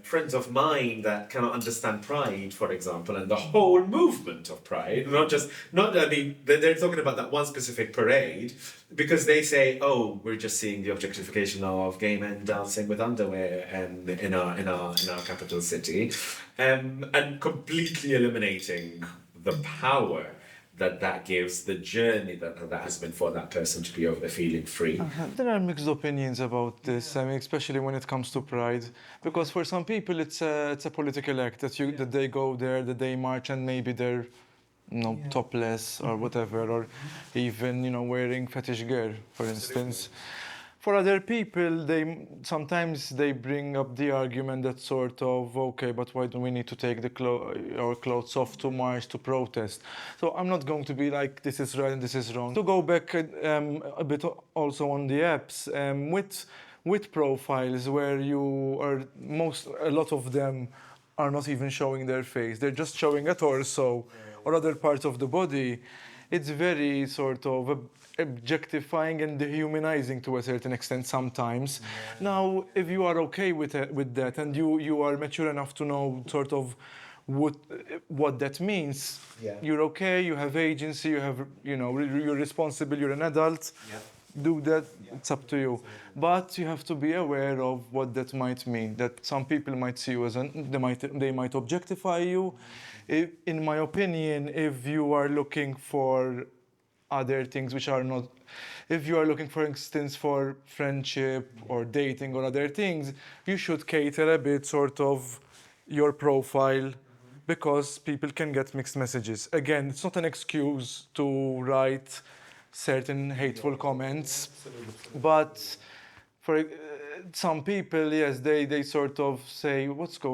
friends of mine that cannot understand Pride, for example, and the whole movement of Pride. They're talking about that one specific parade, because they say, oh, we're just seeing the objectification of gay men dancing with underwear and in our capital city, and completely eliminating the power that gives, the journey that has been for that person to be over there feeling free. There are mixed opinions about this, I mean, especially when it comes to Pride, because for some people it's a political act that they go there, that they march, and maybe they're topless or whatever, or even wearing fetish gear, for instance. For other people, sometimes they bring up the argument that sort of, okay, but why do we need to take our clothes off to march, to protest? So I'm not going to be like, this is right and this is wrong. To go back a bit also on the apps, with profiles where a lot of them are not even showing their face. They're just showing a torso or other parts of the body. It's very sort of objectifying and dehumanizing to a certain extent sometimes. Now, if you are okay with that, and you are mature enough to know sort of what that means, you're okay, you have agency, you're responsible, you're an adult, do that, it's up to you. But you have to be aware of what that might mean, that some people might see you as they might objectify you. In my opinion, if you are looking for other things which are not, if you are looking, for instance, for friendship or dating or other things, you should cater a bit sort of your profile, because people can get mixed messages. Again, it's not an excuse to write certain hateful comments, but some people, yes, they sort of say, what's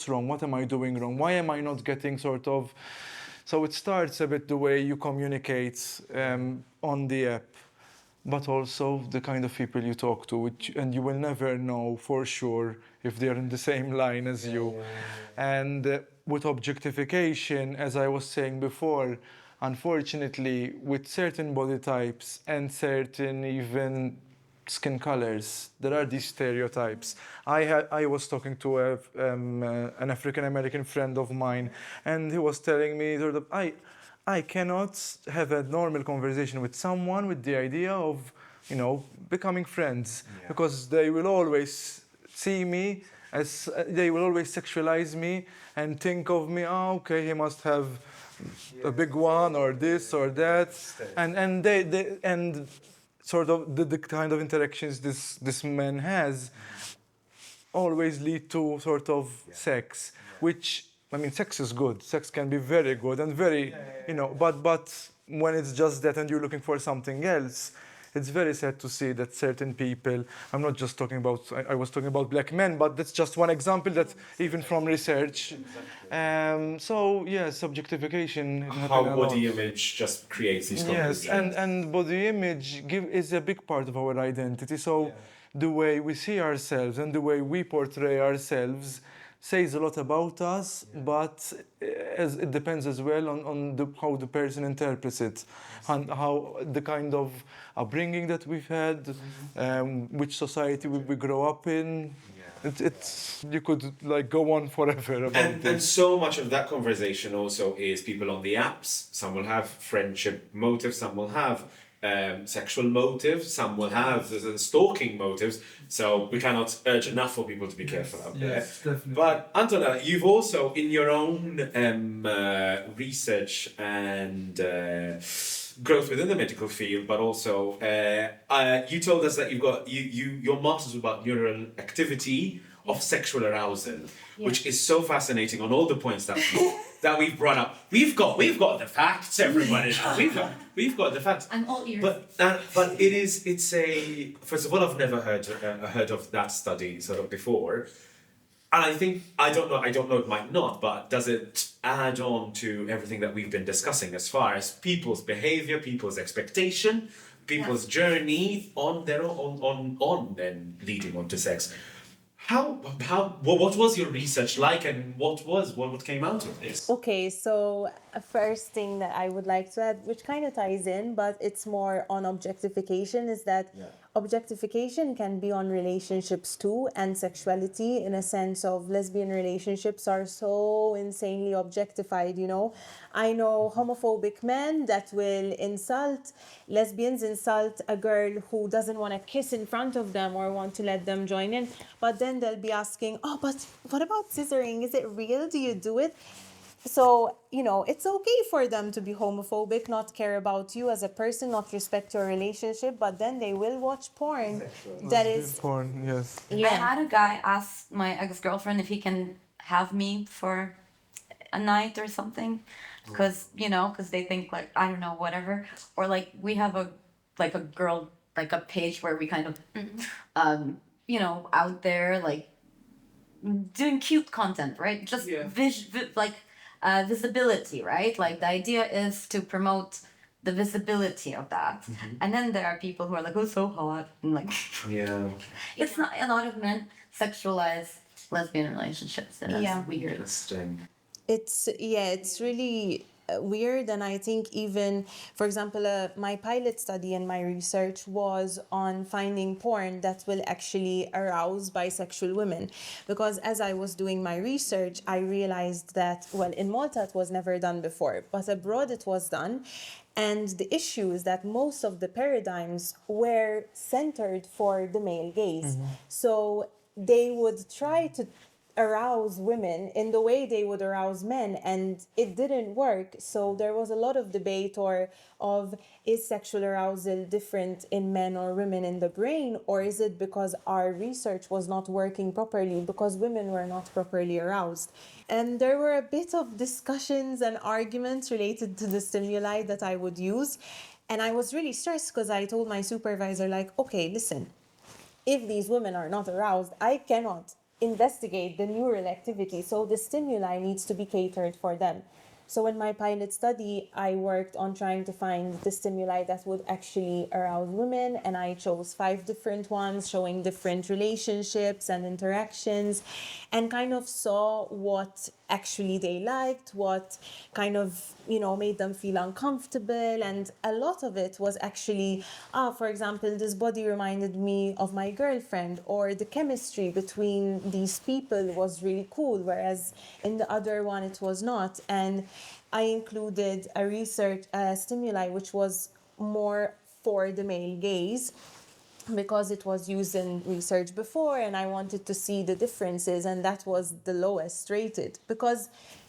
wrong? What am I doing wrong? Why am I not getting sort of... So it starts a bit the way you communicate on the app, but also the kind of people you talk to, and you will never know for sure if they're in the same line as you. And with objectification, as I was saying before, unfortunately, with certain body types and certain even skin colors, there are these stereotypes. I was talking to an African American friend of mine, and he was telling me sort of, I cannot have a normal conversation with someone with the idea of, becoming friends, because they will always see me as they will always sexualize me and think of me, oh, okay, he must have a big one or this or that, and they sort of the kind of interactions this man has always lead to sort of sex, which, I mean, sex is good. Sex can be very good and very, but when it's just that and you're looking for something else, it's very sad to see that certain people, I'm not just talking about, I was talking about black men, but that's just one example that even from research. So, yes, objectification. How body image just creates these Yes, and body image is a big part of our identity. So the way we see ourselves and the way we portray ourselves says a lot about us, but as it depends as well on how the person interprets it, and how the kind of upbringing that we've had, which society we grow up in. It's you could like go on forever about this. And so much of that conversation also is people on the apps. Some will have friendship motives, some will have sexual motives, some will have stalking motives. So we cannot urge enough for people to be careful out there. Definitely. But Antonella, you've also in your own research and growth within the medical field, but also you told us that you've got your master's was about neural activity of sexual arousal, which is so fascinating on all the points that we've brought up. We've got the facts, everybody. We've got the facts. I'm all ears. But it's a, first of all, I've never heard of that study sort of before. And I think, I don't know, it might not, but does it add on to everything that we've been discussing as far as people's behavior, people's expectation, people's journey on their on then leading on to sex? What was your research like, and what came out of this? Okay, so a first thing that I would like to add, which kind of ties in, but it's more on objectification, is that objectification can be on relationships too, and sexuality, in a sense of lesbian relationships are so insanely objectified, I know homophobic men that will insult a girl who doesn't want to kiss in front of them or want to let them join in, but then they'll be asking, oh, but what about scissoring? Is it real? Do you do it? So, it's okay for them to be homophobic, not care about you as a person, not respect your relationship, but then they will watch porn. That is... Porn, yes. Yeah. I had a guy ask my ex-girlfriend if he can have me for a night or something, because they think like, I don't know, whatever. Or like we have a girl, like a page where we kind of, out there like doing cute content, right? Just visibility, right? Like the idea is to promote the visibility of that. Mm-hmm. And then there are people who are like, oh, so hot. And like, it's not, a lot of men sexualize lesbian relationships. And that's weird. Interesting. It's really weird, and I think even, for example, my pilot study and my research was on finding porn that will actually arouse bisexual women, because as I was doing my research, I realized that, well, in Malta it was never done before, but abroad it was done, and the issue is that most of the paradigms were centered for the male gaze. Mm-hmm. So they would try to arouse women in the way they would arouse men, and it didn't work. So there was a lot of debate of is sexual arousal different in men or women in the brain, or is it because our research was not working properly because women were not properly aroused? And there were a bit of discussions and arguments related to the stimuli that I would use, and I was really stressed because I told my supervisor, like, okay, listen, if these women are not aroused, I cannot investigate the neural activity. So the stimuli needs to be catered for them. So in my pilot study, I worked on trying to find the stimuli that would actually arouse women, and I chose 5 different ones showing different relationships and interactions, and kind of saw what actually they liked, what kind of, made them feel uncomfortable. And a lot of it was actually, for example, this body reminded me of my girlfriend, or the chemistry between these people was really cool, whereas in the other one it was not. And I included a research stimuli which was more for the male gaze, because it was used in research before, and I wanted to see the differences, and that was the lowest rated, because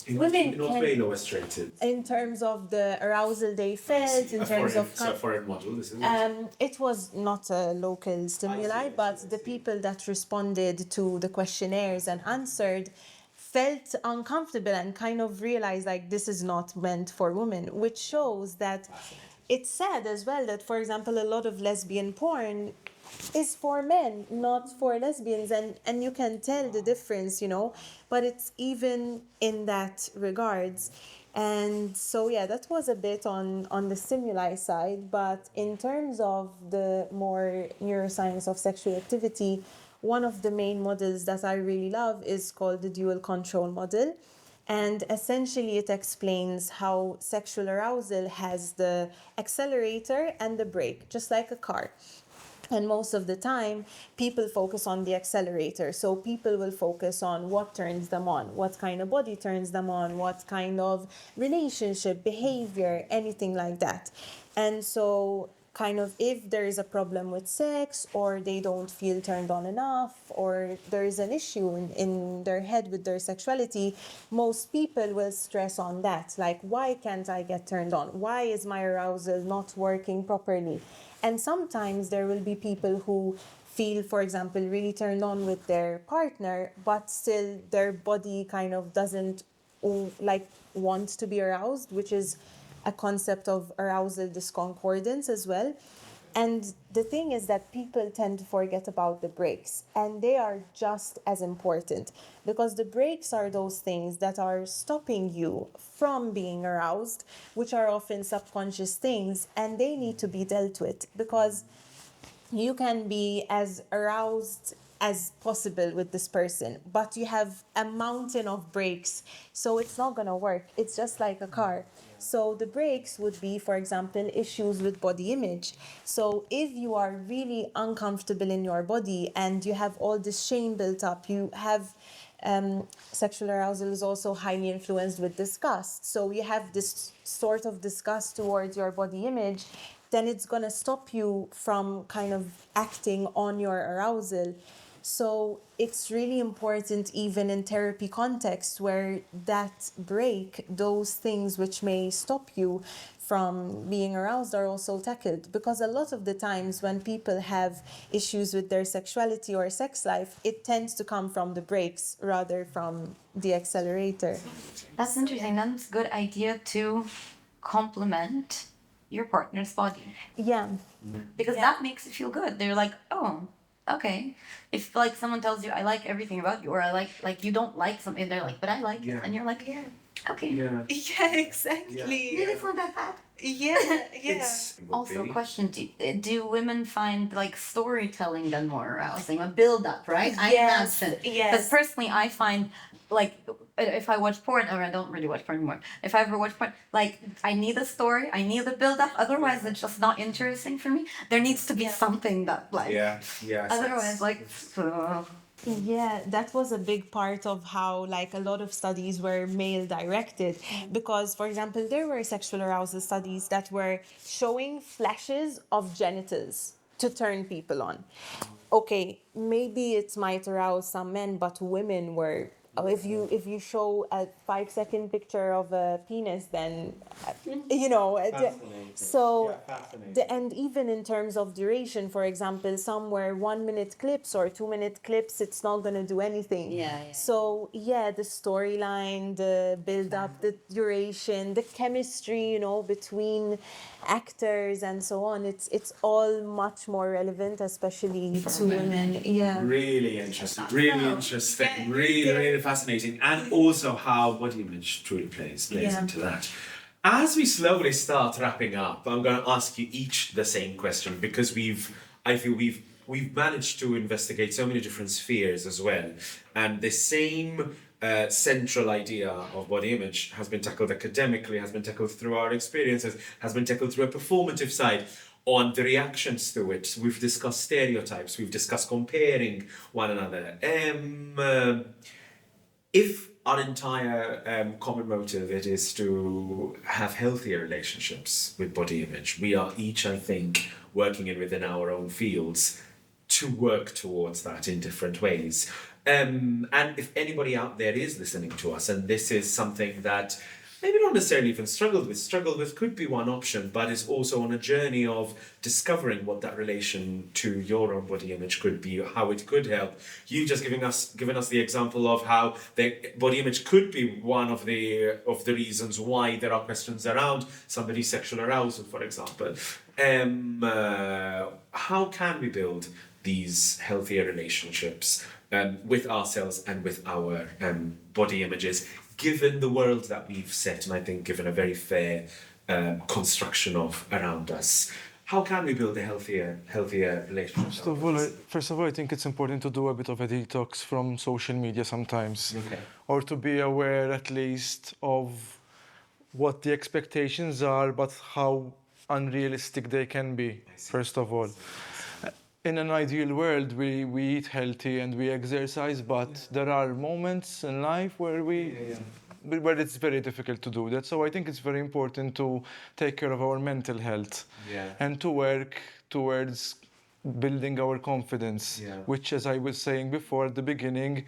women not can, very lowest rated. in terms of the arousal they felt, in terms of So a foreign model, this is it? it was not a local stimuli, but the people that responded to the questionnaires and answered felt uncomfortable and kind of realized like this is not meant for women, which shows that it's sad as well that, for example, a lot of lesbian porn is for men, not for lesbians, and you can tell the difference, but it's even in that regards. And so yeah, that was a bit on the stimuli side. But in terms of the more neuroscience of sexual activity, one of the main models that I really love is called the dual control model. And essentially it explains how sexual arousal has the accelerator and the brake, just like a car. And most of the time, people focus on the accelerator. So people will focus on what turns them on, what kind of body turns them on, what kind of relationship, behavior, anything like that. And so kind of if there is a problem with sex, or they don't feel turned on enough, or there is an issue in their head with their sexuality, most people will stress on that. Like, why can't I get turned on? Why is my arousal not working properly? And sometimes there will be people who feel, for example, really turned on with their partner, but still their body kind of doesn't want to be aroused, which is a concept of arousal disconcordance as well. And the thing is that people tend to forget about the breaks, and they are just as important, because the breaks are those things that are stopping you from being aroused, which are often subconscious things, and they need to be dealt with, because you can be as aroused as possible with this person, but you have a mountain of breaks, so it's not gonna work. It's just like a car. So the breaks would be, for example, issues with body image. So if you are really uncomfortable in your body and you have all this shame built up, you have sexual arousal is also highly influenced with disgust. So you have this sort of disgust towards your body image, then it's going to stop you from kind of acting on your arousal. So it's really important, even in therapy context, where that break, those things which may stop you from being aroused, are also tackled. Because a lot of the times when people have issues with their sexuality or sex life, it tends to come from the brakes rather from the accelerator. That's interesting. That's a good idea to complement your partner's body. Yeah. Because that makes it feel good. They're like, oh, okay. If like someone tells you I like everything about you, or I like you don't like something, they're like, but I like it, and you're like, yeah, okay. Yeah. Yeah, exactly. Maybe it's not that bad. Yeah, yeah. Also, question: do women find like storytelling then more arousing, a build up, right? Yes, I imagine. yes. Because personally, I find like if I watch porn, or I don't really watch porn anymore. If I ever watch porn, like I need a story, I need a build up. Otherwise, it's just not interesting for me. There needs to be something that like. Yeah. Otherwise, like. Yeah, that was a big part of how like a lot of studies were male directed, because for example there were sexual arousal studies that were showing flashes of genitals to turn people on. Okay, maybe it might arouse some men, but women were if you show a 5-second picture of a penis, then so and even in terms of duration, for example, some were 1-minute clips or 2-minute clips, it's not going to do anything. So the storyline, the build up, the duration, the chemistry, between actors and so on, it's all much more relevant, especially to women. Really interesting, really fascinating, and also how body image truly plays into that. As we slowly start wrapping up, I'm going to ask you each the same question, because I feel we've managed to investigate so many different spheres as well, and the same central idea of body image has been tackled academically, has been tackled through our experiences, has been tackled through a performative side. On the reactions to it, we've discussed stereotypes, we've discussed comparing one another. If our entire common motive it is to have healthier relationships with body image, we are each, I think, working within our own fields to work towards that in different ways. And if anybody out there is listening to us, and this is something that maybe not necessarily even struggled with could be one option, but is also on a journey of discovering what that relation to your own body image could be, how it could help. You just given us the example of how the body image could be one of the reasons why there are questions around somebody's sexual arousal, for example. How can we build these healthier relationships with ourselves and with our body images, given the world that we've set, and I think given a very fair construction of around us? How can we build a healthier relationship? First of all, I think it's important to do a bit of a detox from social media sometimes, or to be aware at least of what the expectations are, but how unrealistic they can be, first of all. In an ideal world, we eat healthy and we exercise, but there are moments in life where where it's very difficult to do that. So I think it's very important to take care of our mental health and to work towards building our confidence, which, as I was saying before at the beginning,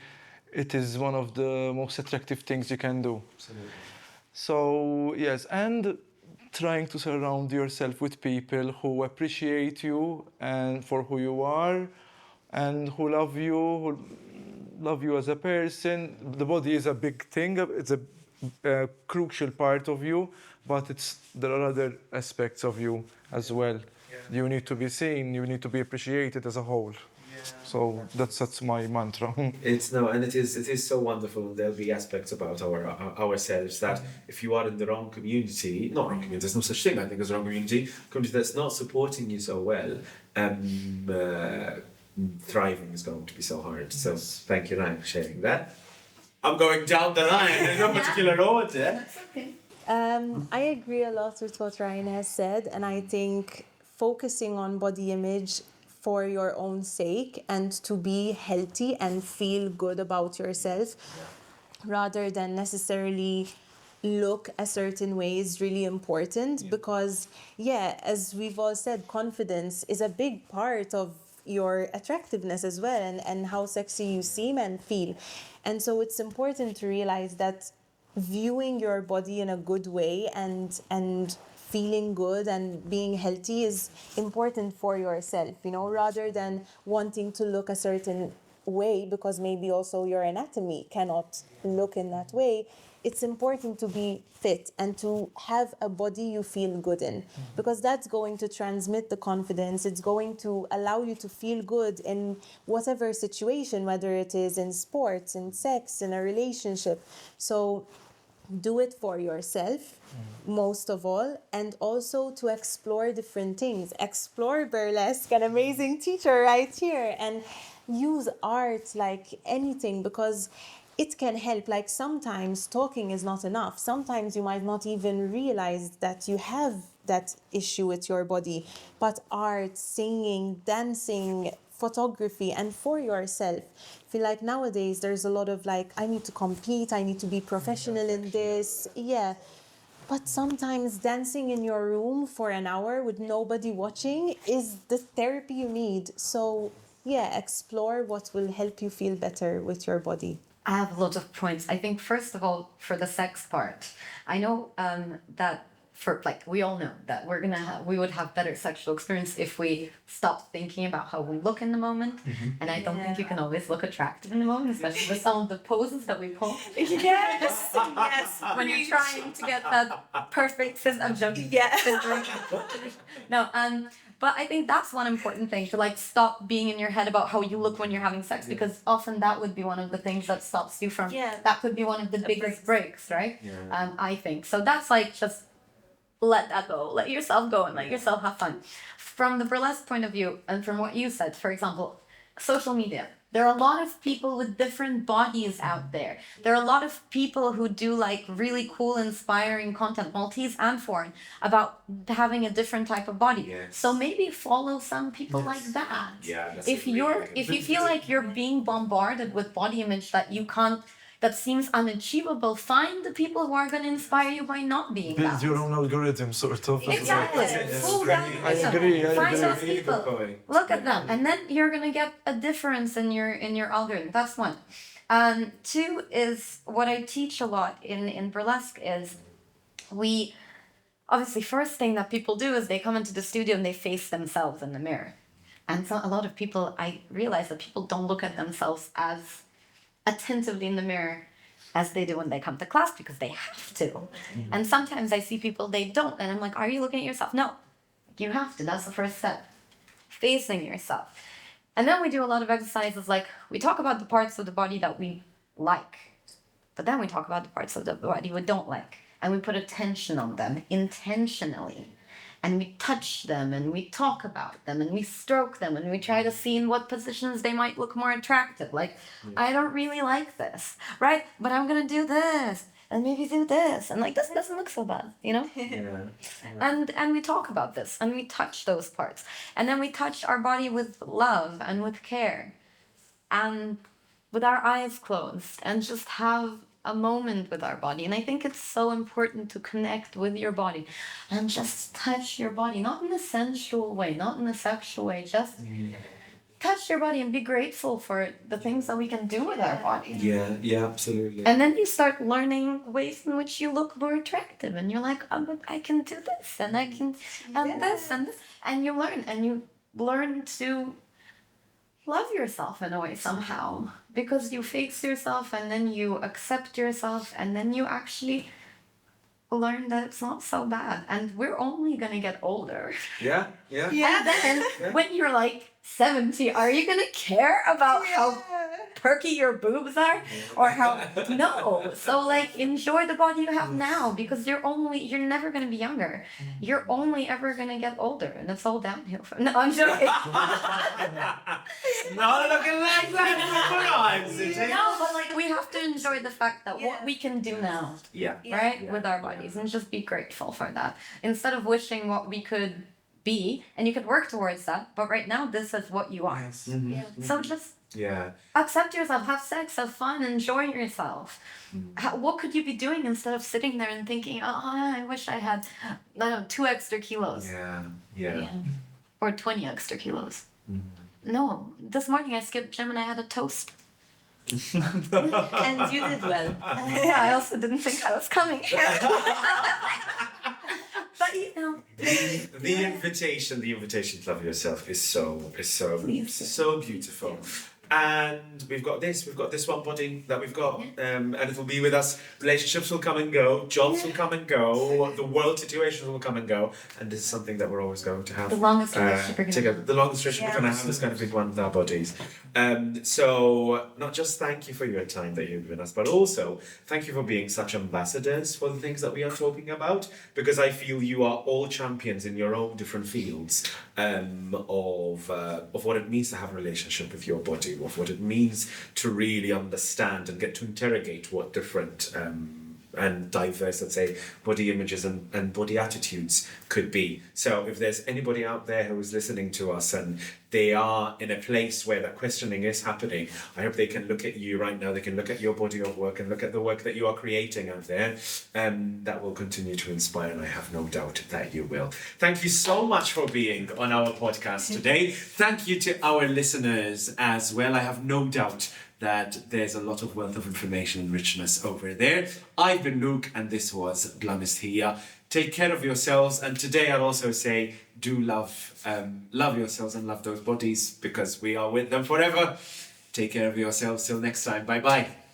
it is one of the most attractive things you can do. Absolutely. So yes, and trying to surround yourself with people who appreciate you and for who you are, and who love you as a person. The body is a big thing; it's a crucial part of you, but there are other aspects of you as well. You need to be seen. You need to be appreciated as a whole. So that's my mantra. And it is so wonderful. There'll be aspects about ourselves that if you are in the wrong community, not wrong community, there's no such thing I think as a wrong community that's not supporting you so well, thriving is going to be so hard. So thank you, Ryan, for sharing that. I'm going down the line in no particular order. That's okay. I agree a lot with what Ryan has said, and I think focusing on body image for your own sake and to be healthy and feel good about yourself rather than necessarily look a certain way is really important, because as we've all said, confidence is a big part of your attractiveness as well, and how sexy you seem and feel. And so it's important to realize that viewing your body in a good way and feeling good and being healthy is important for yourself, rather than wanting to look a certain way because maybe also your anatomy cannot look in that way. It's important to be fit and to have a body you feel good in, because that's going to transmit the confidence. It's going to allow you to feel good in whatever situation, whether it is in sports, in sex, in a relationship. So do it for yourself, most of all, and also to explore different things. Explore burlesque, an amazing teacher right here, and use art like anything, because it can help. Like sometimes talking is not enough. Sometimes you might not even realize that you have that issue with your body, but art, singing, dancing, photography, and for yourself. I feel like nowadays there's a lot of I need to compete, I need to be professional in this. But sometimes dancing in your room for an hour with nobody watching is the therapy you need. So explore what will help you feel better with your body. I have a lot of points. I think first of all, for the sex part, I know that for like we all know that we would have better sexual experience if we stopped thinking about how we look in the moment. And I don't think you can always look attractive in the moment, especially with some of the poses that we pull. Yes, yes. When you're trying to get that perfect cis, I'm joking. Yeah. No, but I think that's one important thing, to like stop being in your head about how you look when you're having sex, because often that would be one of the things that stops you from. Yeah. That could be one of the biggest breaks, right? Yeah. I think so. That's like just let that go, let yourself go, and let yourself have fun. From the burlesque point of view, and from what you said, for example, social media. There are a lot of people with different bodies out there. There are a lot of people who do like really cool, inspiring content, Maltese and foreign, about having a different type of body. Yes. So maybe follow some people like that. Yeah, that's If a really you're, good if you feel like you're being bombarded with body image that you can't, that seems unachievable, find the people who are going to inspire you by not being Build that. your own algorithm, sort of. Exactly. Yes. Pull down I yourself. agree, I Find agree. those Really good people. point. Look at them, and then you're gonna get a difference in your algorithm. That's one. Two is what I teach a lot in burlesque is we obviously first thing that people do is they come into the studio and they face themselves in the mirror. And so a lot of people, I realize that people don't look at themselves as attentively in the mirror as they do when they come to class, because they have to. And sometimes I see people, they don't, and I'm like, are you looking at yourself? No, you have to. That's the first step. Facing yourself. And then we do a lot of exercises, like we talk about the parts of the body that we like, but then we talk about the parts of the body we don't like, and we put attention on them intentionally. And we touch them, and we talk about them, and we stroke them, and we try to see in what positions they might look more attractive. Like, I don't really like this, right? But I'm gonna do this, and maybe do this, and like this doesn't look so bad, you know? Yeah. And we talk about this, and we touch those parts, and then we touch our body with love and with care, and with our eyes closed, and just have a moment with our body. And I think it's so important to connect with your body and just touch your body, not in a sensual way, not in a sexual way, just touch your body and be grateful for the things that we can do with our body. Yeah, absolutely. And then you start learning ways in which you look more attractive, and you're like, oh, but I can do this, and I can, and this, and you learn to love yourself in a way somehow, because you face yourself, and then you accept yourself, and then you actually learn that it's not so bad, and we're only gonna get older. Yeah. And then when you're like 70, are you gonna care about how perky your boobs are, or how no? So like enjoy the body you have now, because you're never gonna be younger. You're only ever gonna get older, and it's all downhill from. No, I'm joking. Not looking like that. No, but like we have to enjoy the fact that what we can do now, Yeah. right, with our bodies, and just be grateful for that, instead of wishing what we could be. And you could work towards that, but right now this is what you are. So just Yeah. accept yourself, have sex, have fun, enjoy yourself. What could you be doing instead of sitting there and thinking, oh, I wish I had 2 extra kilos Yeah. or 20 extra kilos. No, this morning I skipped gym and I had a toast. And you did well. Yeah, I also didn't think I was coming. But you know, The invitation to love yourself is so beautiful. And we've got this one body that we've got, and it will be with us. Relationships will come and go, jobs will come and go, the world situations will come and go, and this is something that we're always going to have. The longest relationship we're gonna together. The longest relationship we're going to have is going to be one with our bodies. So not just thank you for your time that you've given us, but also thank you for being such ambassadors for the things that we are talking about, because I feel you are all champions in your own different fields of what it means to have a relationship with your body, of what it means to really understand and get to interrogate what different and diverse, let's say, body images and body attitudes could be. So if there's anybody out there who is listening to us and they are in a place where that questioning is happening, I hope they can look at you right now, they can look at your body of work and look at the work that you are creating out there, that will continue to inspire, and I have no doubt that you will. Thank you so much for being on our podcast today. Thank you to our listeners as well. I have no doubt that there's a lot of wealth of information and richness over there. I've been Luke, and this was Mistħija. Take care of yourselves, and today I'll also say, do love yourselves and love those bodies, because we are with them forever. Take care of yourselves. Till next time. Bye bye.